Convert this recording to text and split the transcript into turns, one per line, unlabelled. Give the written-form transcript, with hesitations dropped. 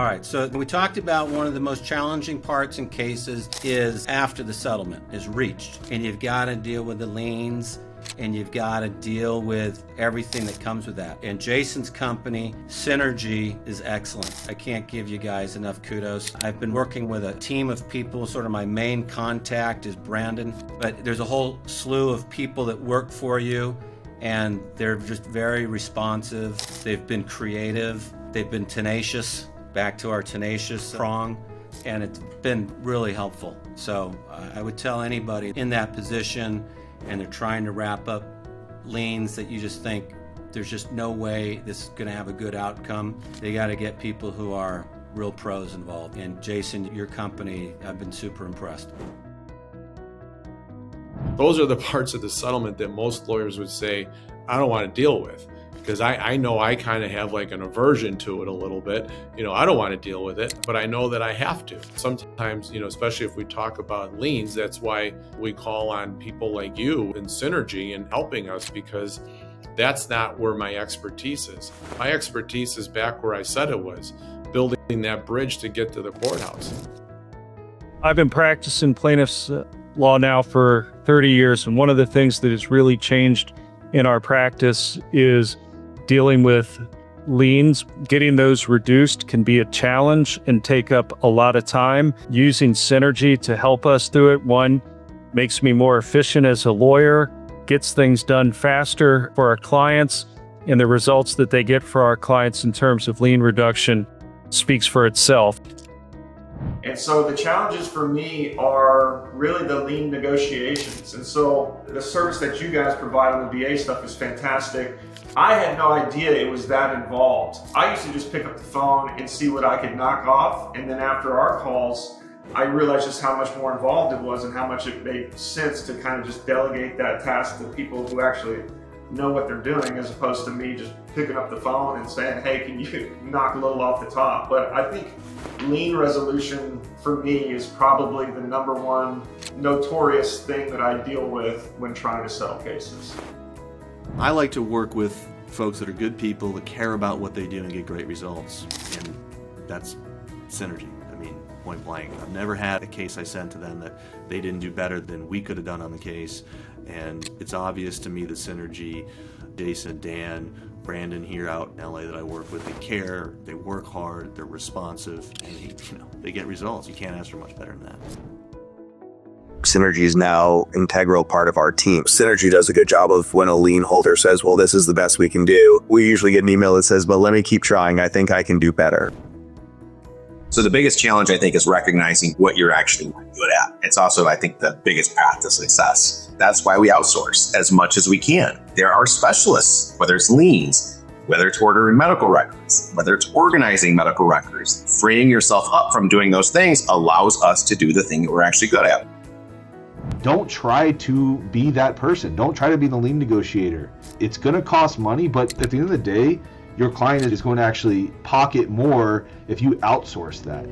right, so we talked about one of the most challenging parts in cases is after the settlement is reached, and you've got to deal with the liens, and you've got to deal with everything that comes with that. And Jason's company, Synergy, is excellent. I can't give you guys enough kudos. I've been working with a team of people. Sort of my main contact is Brandon, but there's a whole slew of people that work for you, and they're just very responsive. They've been creative. They've been tenacious, back to our tenacious prong, and it's been really helpful. So I would tell anybody in that position and they're trying to wrap up liens that you just think there's just no way this is going to have a good outcome, they got to get people who are real pros involved. And Jason, your company, I've been super impressed.
Those are the parts of the settlement that most lawyers would say, I don't want to deal with, because I know I kind of have like an aversion to it a little bit. I don't want to deal with it, but I know that I have to. Sometimes, especially if we talk about liens, that's why we call on people like you and Synergy and helping us, because that's not where my expertise is. My expertise is back where I said it was, building that bridge to get to the courthouse.
I've been practicing plaintiff's law now for 30 years, and one of the things that has really changed in our practice is dealing with liens. Getting those reduced can be a challenge and take up a lot of time. Using Synergy to help us through it, one, makes me more efficient as a lawyer, gets things done faster for our clients, and the results that they get for our clients in terms of lien reduction speaks for itself.
And so the challenges for me are really the lien negotiations. And so the service that you guys provide on the VA stuff is fantastic. I had no idea it was that involved. I used to just pick up the phone and see what I could knock off. And then after our calls, I realized just how much more involved it was and how much it made sense to kind of just delegate that task to people who actually know what they're doing, as opposed to me just picking up the phone and saying, hey, can you knock a little off the top? But I think lien resolution for me is probably the number one notorious thing that I deal with when trying to settle cases.
I like to work with folks that are good people that care about what they do and get great results, and that's Synergy. I mean, point blank. I've never had a case I sent to them that they didn't do better than we could have done on the case, and it's obvious to me that Synergy, Jason, Dan, Brandon here out in LA that I work with, they care, they work hard, they're responsive, and they get results. You can't ask for much better than that.
Synergy is now an integral part of our team. Synergy does a good job of when a lien holder says, well, this is the best we can do, we usually get an email that says, but let me keep trying. I think I can do better.
So the biggest challenge, I think, is recognizing what you're actually good at. It's also, I think, the biggest path to success. That's why we outsource as much as we can. There are specialists, whether it's liens, whether it's ordering medical records, whether it's organizing medical records. Freeing yourself up from doing those things allows us to do the thing that we're actually good at.
Don't try to be that person. Don't try to be the lien negotiator. It's going to cost money, but at the end of the day, your client is going to actually pocket more if you outsource that.